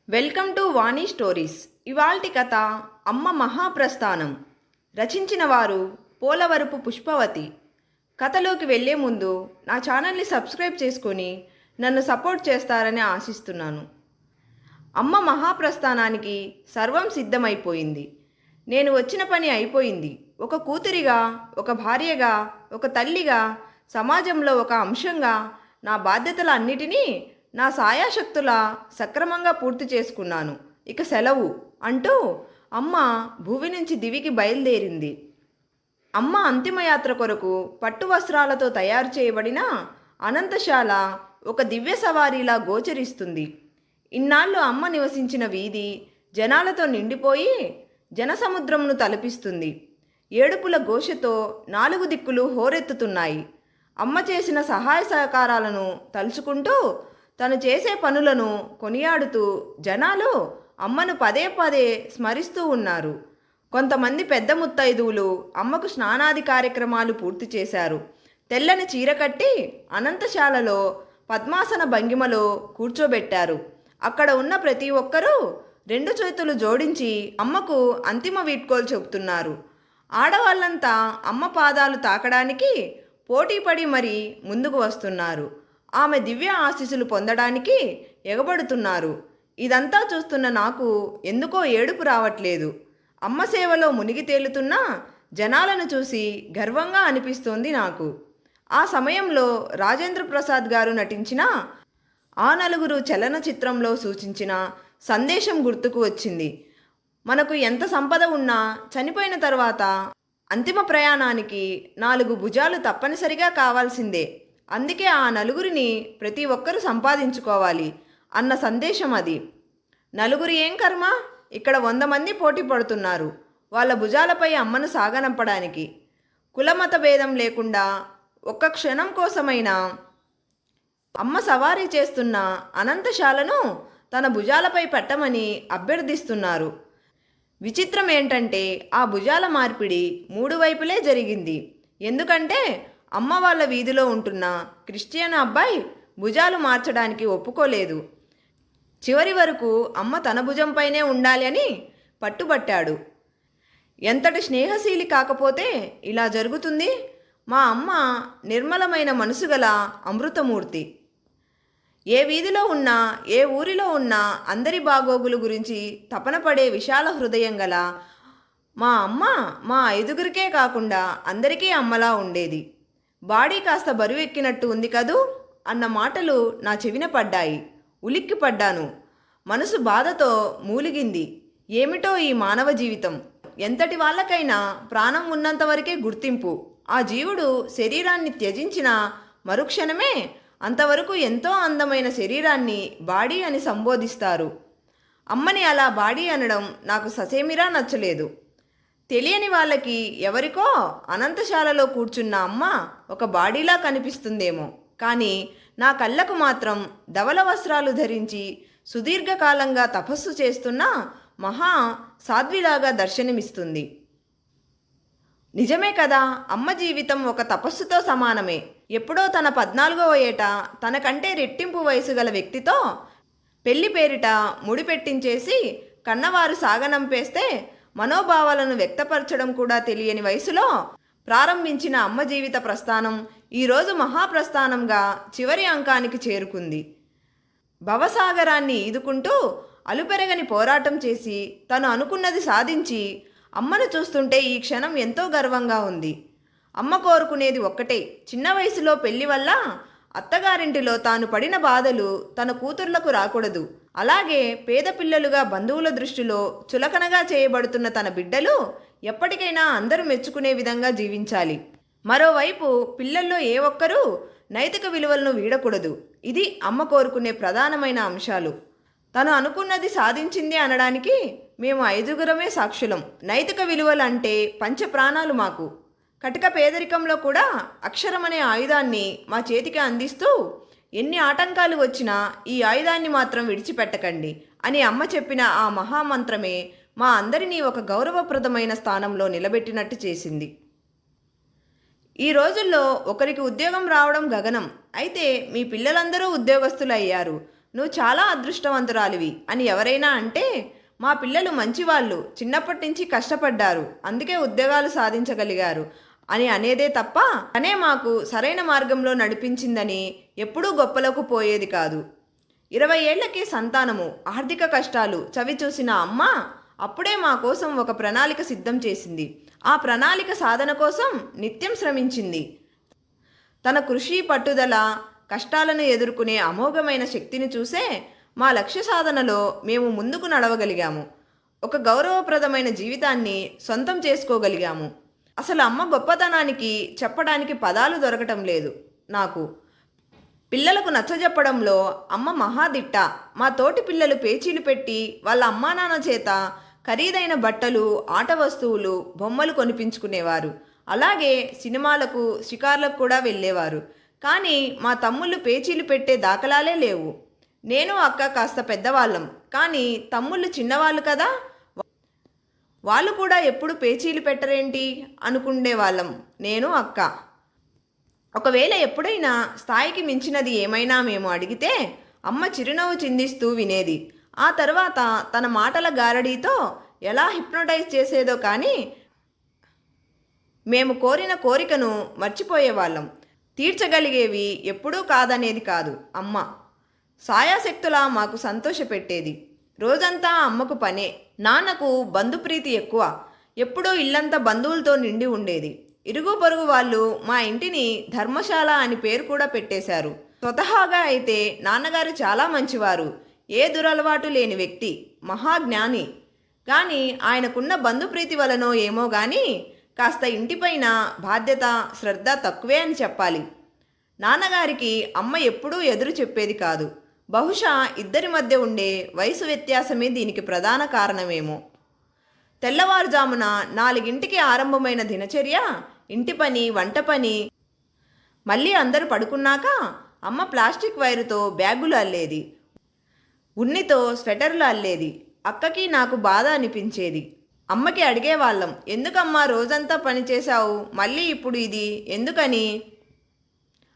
Welcome to Vani stories. ఇవాల్టి కథ అమ్మ మహాప్రస్థానం. రచించిన వారు పోలవరపు పుష్పవతి. కథలోకి వెళ్ళే ముందు నా ఛానల్ని సబ్స్క్రైబ్ చేసుకొని నన్ను సపోర్ట్ చేస్తారని ఆశిస్తున్నాను. అమ్మ మహాప్రస్థానానికి సర్వం సిద్ధమైపోయింది. నేను వచ్చిన పని అయిపోయింది. ఒక కూతురిగా, ఒక భార్యగా, ఒక తల్లిగా, సమాజంలో ఒక అంశంగా నా బాధ్యతలన్నిటినీ నా సాయాశక్తులా సక్రమంగా పూర్తి చేసుకున్నాను. ఇక సెలవు అంటూ అమ్మ భూమి నుంచి దివికి బయలుదేరింది. అమ్మ అంతిమయాత్ర కొరకు పట్టు వస్త్రాలతో తయారు చేయబడిన అనంతశాల ఒక దివ్య సవారీలా గోచరిస్తుంది. ఇన్నాళ్ళు అమ్మ నివసించిన వీధి జనాలతో నిండిపోయి జనసముద్రమును తలపిస్తుంది. ఏడుపుల ఘోషతో నాలుగు దిక్కులు హోరెత్తుతున్నాయి. అమ్మ చేసిన సహాయ సహకారాలను తలుచుకుంటూ తను చేసే పనులను కొనియాడుతూ జనాలు అమ్మను పదే పదే స్మరిస్తూ ఉన్నారు. కొంతమంది పెద్ద ముత్తైదువులు అమ్మకు స్నానాది కార్యక్రమాలు పూర్తి చేశారు. తెల్లని చీర కట్టి అనంతశాలలో పద్మాసన భంగిమలో కూర్చోబెట్టారు. అక్కడ ఉన్న ప్రతి ఒక్కరూ రెండు చేతులు జోడించి అమ్మకు అంతిమ వీడ్కోలు చెబుతున్నారు. ఆడవాళ్ళంతా అమ్మ పాదాలు తాకడానికి పోటీపడి మరీ ముందుకు వస్తున్నారు. ఆమె దివ్య ఆశీస్సులు పొందడానికి ఎగబడుతున్నారు. ఇదంతా చూస్తున్న నాకు ఎందుకో ఏడుపు రావట్లేదు. అమ్మ సేవలో మునిగి తేలుతున్న జనాలను చూసి గర్వంగా అనిపిస్తోంది నాకు. ఆ సమయంలో రాజేంద్ర ప్రసాద్ గారు నటించిన ఆ నలుగురు చలనచిత్రంలో సూచించిన సందేశం గుర్తుకు వచ్చింది. మనకు ఎంత సంపద ఉన్నా చనిపోయిన తర్వాత అంతిమ ప్రయాణానికి 4 భుజాలు తప్పనిసరిగా కావాల్సిందే. అందుకే ఆ నలుగురిని ప్రతి ఒక్కరూ సంపాదించుకోవాలి అన్న సందేశం అది. నలుగురు ఏం కర్మ, ఇక్కడ 100 మంది పోటీ పడుతున్నారు వాళ్ళ భుజాలపై అమ్మను సాగనంపడానికి. కులమత భేదం లేకుండా ఒక్క క్షణం కోసమైనా అమ్మ సవారీ చేస్తున్న అనంతశాలను తన భుజాలపై పెట్టమని అభ్యర్థిస్తున్నారు. విచిత్రం ఏంటంటే ఆ భుజాల మార్పిడి 3 వైపులే జరిగింది. ఎందుకంటే అమ్మ వాళ్ళ వీధిలో ఉంటున్న క్రిస్టియన్ అబ్బాయి భుజాలు మార్చడానికి ఒప్పుకోలేదు. చివరి వరకు అమ్మ తన భుజంపైనే ఉండాలి అని పట్టుబట్టాడు. ఎంతటి స్నేహశీలి కాకపోతే ఇలా జరుగుతుంది. మా అమ్మ నిర్మలమైన మనసు గల అమృతమూర్తి. ఏ వీధిలో ఉన్నా, ఏ ఊరిలో ఉన్నా అందరి బాగోగులు గురించి తపన పడే విశాల హృదయం గల మా అమ్మ మా 5గురికే కాకుండా అందరికీ అమ్మలా ఉండేది. బాడీ కాస్త బరువెక్కినట్టు ఉంది కదూ అన్న మాటలు నా చెవిన పడ్డాయి. ఉలిక్కి పడ్డాను. మనసు బాధతో మూలిగింది. ఏమిటో ఈ మానవ జీవితం. ఎంతటి వాళ్ళకైనా ప్రాణం ఉన్నంత వరకే గుర్తింపు. ఆ జీవుడు శరీరాన్ని త్యజించిన మరుక్షణమే అంతవరకు ఎంతో అందమైన శరీరాన్ని బాడీ అని సంబోధిస్తారు. అమ్మని అలా బాడీ అనడం నాకు ససేమిరా నచ్చలేదు. తెలియని వాళ్ళకి ఎవరికో అనంతశాలలో కూర్చున్న అమ్మ ఒక బాడీలా కనిపిస్తుందేమో, కానీ నా కళ్ళకు మాత్రం ధవల వస్త్రాలు ధరించి సుదీర్ఘకాలంగా తపస్సు చేస్తున్న మహా సాధ్విలాగా దర్శనమిస్తుంది. నిజమే కదా, అమ్మ జీవితం ఒక తపస్సుతో సమానమే. ఎప్పుడో తన 14వ ఏట తనకంటే రెట్టింపు వయసు గల వ్యక్తితో పెళ్లి పేరిట ముడిపెట్టించేసి కన్నవారు సాగనంపేస్తే మనోభావాలను వ్యక్తపరచడం కూడా తెలియని వయసులో ప్రారంభించిన అమ్మ జీవిత ప్రస్థానం ఈరోజు మహాప్రస్థానంగా చివరి అంకానికి చేరుకుంది. భవసాగరాన్ని ఈదుకుంటూ అలుపెరగని పోరాటం చేసి తను అనుకున్నది సాధించి అమ్మను చూస్తుంటే ఈ క్షణం ఎంతో గర్వంగా ఉంది. అమ్మ కోరుకునేది ఒక్కటే, చిన్న వయసులో పెళ్లి వల్ల అత్తగారింటిలో తాను పడిన బాధలు తన కూతుర్లకు రాకూడదు. అలాగే పేద పిల్లలుగా బంధువుల దృష్టిలో చులకనగా చేయబడుతున్న తన బిడ్డలు ఎప్పటికైనా అందరూ మెచ్చుకునే విధంగా జీవించాలి. మరోవైపు పిల్లల్లో ఏ ఒక్కరూ నైతిక విలువలను వీడకూడదు. ఇది అమ్మ కోరుకునే ప్రధానమైన అంశాలు. తను అనుకున్నది సాధించింది అనడానికి మేము 5గురమే సాక్షులం. నైతిక విలువలు అంటే పంచప్రాణాలు మాకు. కటిక పేదరికంలో కూడా అక్షరమనే ఆయుధాన్ని మా చేతికి అందిస్తూ ఎన్ని ఆటంకాలు వచ్చినా ఈ ఆయుధాన్ని మాత్రం విడిచిపెట్టకండి అని అమ్మ చెప్పిన ఆ మహామంత్రమే మా అందరినీ ఒక గౌరవప్రదమైన స్థానంలో నిలబెట్టినట్టు చేసింది. ఈ రోజుల్లో ఒకరికి ఉద్యోగం రావడం గగనం. అయితే మీ పిల్లలందరూ ఉద్యోగస్తులు అయ్యారు. నువ్వు చాలా అదృష్టవంతురాలివి అని ఎవరైనా అంటే మా పిల్లలు మంచివాళ్ళు, చిన్నప్పటి నుంచి కష్టపడ్డారు, అందుకే ఉద్యోగాలు సాధించగలిగారు అని అనేదే తప్ప అనే మాకు సరైన మార్గంలో నడిపించిందని ఎప్పుడూ గొప్పలకు పోయేది కాదు. 20 ఏళ్లకే సంతానము, ఆర్థిక కష్టాలు చవి చూసిన అమ్మ అప్పుడే మా కోసం ఒక ప్రణాళిక సిద్ధం చేసింది. ఆ ప్రణాళిక సాధన కోసం నిత్యం శ్రమించింది. తన కృషి, పట్టుదల, కష్టాలను ఎదుర్కొనే అమోఘమైన శక్తిని చూసే మా లక్ష్య సాధనలో మేము ముందుకు నడవగలిగాము. ఒక గౌరవప్రదమైన జీవితాన్ని సొంతం చేసుకోగలిగాము. అసలు అమ్మ గొప్పతనానికి చెప్పడానికి పదాలు దొరకటం లేదు నాకు. పిల్లలకు నచ్చజెప్పడంలో అమ్మ మహాదిట్ట. మా తోటి పిల్లలు పేచీలు పెట్టి వాళ్ళ అమ్మా నాన్న చేత ఖరీదైన బట్టలు, ఆట వస్తువులు, బొమ్మలు కొనిపించుకునేవారు. అలాగే సినిమాలకు, షికార్లకు కూడా వెళ్ళేవారు. కానీ మా తమ్ముళ్ళు పేచీలు పెట్టే దాఖలాలే లేవు. నేను అక్క కాస్త పెద్దవాళ్ళం, కానీ తమ్ముళ్ళు చిన్నవాళ్ళు కదా, వాళ్ళు కూడా ఎప్పుడు పేచీలు పెట్టరేంటి అనుకుండేవాళ్ళం నేను, అక్క. ఒకవేళ ఎప్పుడైనా స్థాయికి మించినది ఏమైనా మేము అడిగితే అమ్మ చిరునవ్వు చిందిస్తూ వినేది. ఆ తర్వాత తన మాటల గారడీతో ఎలా హిప్నోటైజ్ చేసేదో కానీ మేము కోరిన కోరికను మర్చిపోయేవాళ్ళం. తీర్చగలిగేవి ఎప్పుడూ కాదనేది కాదు అమ్మ. సాయాశక్తులా మాకు సంతోషపెట్టేది. రోజంతా అమ్మకు పనే. నాన్నకు బంధుప్రీతి ఎక్కువ. ఎప్పుడూ ఇల్లంతా బంధువులతో నిండి ఉండేది. ఇరుగు పొరుగు వాళ్ళు మా ఇంటిని ధర్మశాల అని పేరు కూడా పెట్టేశారు. స్వతహాగా అయితే నాన్నగారు చాలా మంచివారు, ఏ దురలవాటు లేని వ్యక్తి, మహాజ్ఞాని. కానీ ఆయనకున్న బంధుప్రీతి వలనో ఏమో కానీ కాస్త ఇంటిపైన బాధ్యత, శ్రద్ధ తక్కువే అని చెప్పాలి. నాన్నగారికి అమ్మ ఎప్పుడూ ఎదురు చెప్పేది కాదు. బహుశా ఇద్దరి మధ్య ఉండే వయసు వ్యత్యాసమే దీనికి ప్రధాన కారణమేమో. తెల్లవారుజామున 4ంటికి ఆరంభమైన దినచర్య, ఇంటి పని, వంట పని. మళ్ళీ అందరూ పడుకున్నాక అమ్మ ప్లాస్టిక్ వైరుతో బ్యాగులు అల్లేది, ఉన్నితో స్వెటర్లు అల్లేది. అక్కకి నాకు బాధ అనిపించేది. అమ్మకి అడిగేవాళ్ళం, ఎందుకమ్మా రోజంతా పని చేశావు, మళ్ళీ ఇప్పుడు ఇది ఎందుకని?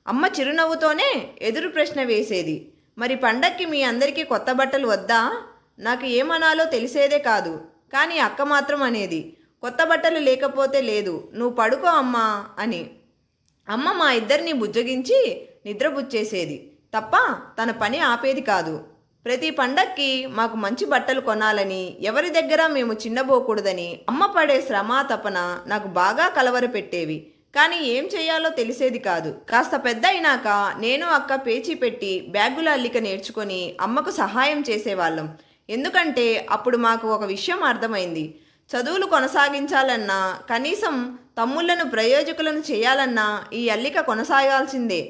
అమ్మ చిరునవ్వుతోనే ఎదురు ప్రశ్న వేసేది, మరి పండక్కి మీ అందరికీ కొత్త బట్టలు వద్దా? నాకు ఏమనాలో తెలిసేదే కాదు. కానీ అక్క మాత్రం అనేది, కొత్త బట్టలు లేకపోతే లేదు, నువ్వు పడుకో అమ్మా అని. అమ్మ మా ఇద్దరిని బుజ్జగించి నిద్రబుచ్చేసేది తప్ప తన పని ఆపేది కాదు. ప్రతి పండక్కి మాకు మంచి బట్టలు కొనాలని, ఎవరి దగ్గర మేము చిన్నబోకూడదని అమ్మ పడే శ్రమ, తపన నాకు బాగా కలవరపెట్టేవి. కానీ ఏం చేయాలో తెలిసేది కాదు. కాస్త పెద్ద అయినాక నేను, అక్క పేచీ పెట్టి బ్యాగుల అల్లిక నేర్చుకొని అమ్మకు సహాయం చేసేవాళ్ళం. ఎందుకంటే అప్పుడు మాకు ఒక విషయం అర్థమైంది. చదువులు కొనసాగించాలన్నా, కనీసం తమ్ముళ్లను ప్రయోజకులను చేయాలన్నా ఈ అల్లిక కొనసాగాల్సిందే.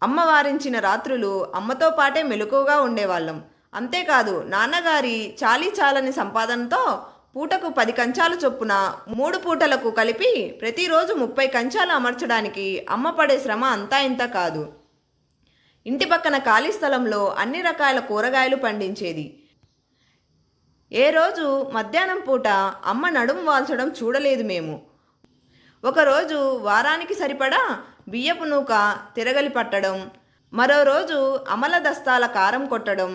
అమ్మ వారించిన రాత్రులు అమ్మతో పాటే మెలకువగా ఉండేవాళ్ళం. అంతేకాదు, నాన్నగారి చాలీ చాలని సంపాదనతో పూటకు 10 కంచాలు చొప్పున 3 పూటలకు కలిపి ప్రతిరోజు 30 కంచాలు అమర్చడానికి అమ్మ పడే శ్రమ అంతా ఇంత కాదు. ఇంటి పక్కన ఖాళీ స్థలంలో అన్ని రకాల కూరగాయలు పండించేది. ఏ రోజు మధ్యాహ్నం పూట అమ్మ నడుము వాల్చడం చూడలేదు మేము. ఒకరోజు వారానికి సరిపడా బియ్యపు నూక తిరగలి పట్టడం, మరో రోజు అమల దస్తాల కారం కొట్టడం,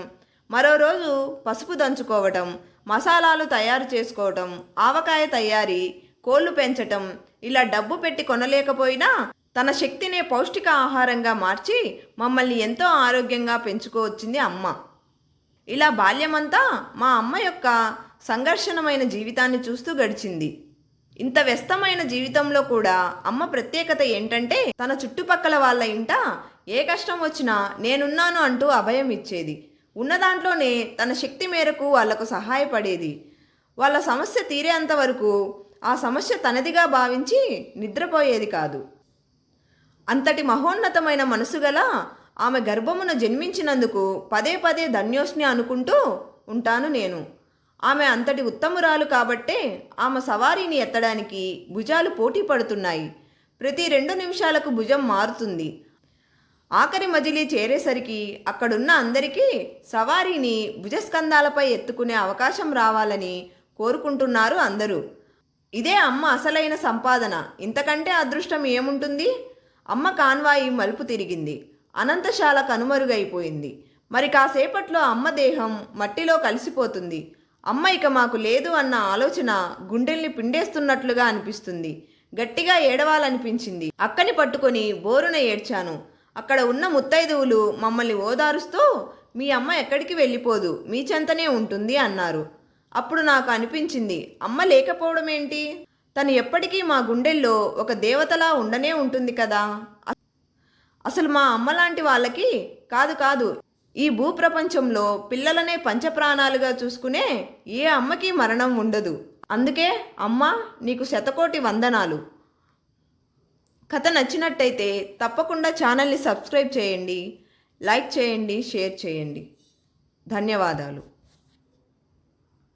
మరో రోజు పసుపు దంచుకోవటం, మసాలాలు తయారు చేసుకోవటం, ఆవకాయ తయారీ, కోళ్లు పెంచటం. ఇలా డబ్బు పెట్టి కొనలేకపోయినా తన శక్తినే పౌష్టిక ఆహారంగా మార్చి మమ్మల్ని ఎంతో ఆరోగ్యంగా పెంచుకోవచ్చింది అమ్మ. ఇలా బాల్యమంతా మా అమ్మ యొక్క సంఘర్షణమైన జీవితాన్ని చూస్తూ గడిచింది. ఇంత వ్యస్తమైన జీవితంలో కూడా అమ్మ ప్రత్యేకత ఏంటంటే, తన చుట్టుపక్కల వాళ్ళ ఇంట ఏ కష్టం వచ్చినా నేనున్నాను అంటూ అభయం ఇచ్చేది. ఉన్న దాంట్లోనే తన శక్తి మేరకు వాళ్లకు సహాయపడేది. వాళ్ళ సమస్య తీరేంత వరకు ఆ సమస్య తనదిగా భావించి నిద్రపోయేది కాదు. అంతటి మహోన్నతమైన మనసు గల ఆమె గర్భమున జన్మించినందుకు పదే పదే ధన్యోస్ని అనుకుంటూ ఉంటాను నేను. ఆమె అంతటి ఉత్తమురాలు కాబట్టే ఆమె సవారీని ఎత్తడానికి భుజాలు పోటీ పడుతున్నాయి. ప్రతి 2 నిమిషాలకు భుజం మారుతుంది. ఆఖరి మజిలీ చేరేసరికి అక్కడున్న అందరికీ సవారీని భుజస్కంధాలపై ఎత్తుకునే అవకాశం రావాలని కోరుకుంటున్నారు అందరూ. ఇదే అమ్మ అసలైన సంపాదన. ఇంతకంటే అదృష్టం ఏముంటుంది? అమ్మ కాన్వాయి మలుపు తిరిగింది. అనంతశాల కనుమరుగైపోయింది. మరి కాసేపట్లో అమ్మ దేహం మట్టిలో కలిసిపోతుంది. అమ్మ ఇక మాకు లేదు అన్న ఆలోచన గుండెల్ని పిండేస్తున్నట్లుగా అనిపిస్తుంది. గట్టిగా ఏడవాలనిపించింది. అక్కని పట్టుకొని బోరున ఏడ్చాను. అక్కడ ఉన్న ముత్తైదువులు మమ్మల్ని ఓదారుస్తూ మీ అమ్మ ఎక్కడికి వెళ్ళిపోదు, మీ చెంతనే ఉంటుంది అన్నారు. అప్పుడు నాకు అనిపించింది, అమ్మ లేకపోవడం ఏంటి? తను ఎప్పటికీ మా గుండెల్లో ఒక దేవతలా ఉండనే ఉంటుంది కదా. అసలు మా అమ్మ లాంటి వాళ్ళకి కాదు కాదు ఈ భూప్రపంచంలో పిల్లలనే పంచప్రాణాలుగా చూసుకునే ఏ అమ్మకి మరణం ఉండదు. అందుకే అమ్మ నీకు శతకోటి వందనాలు. కథ నచ్చినట్టయితే తప్పకుండా ఛానల్ని సబ్స్క్రైబ్ చేయండి, లైక్ చేయండి, షేర్ చేయండి. ధన్యవాదాలు.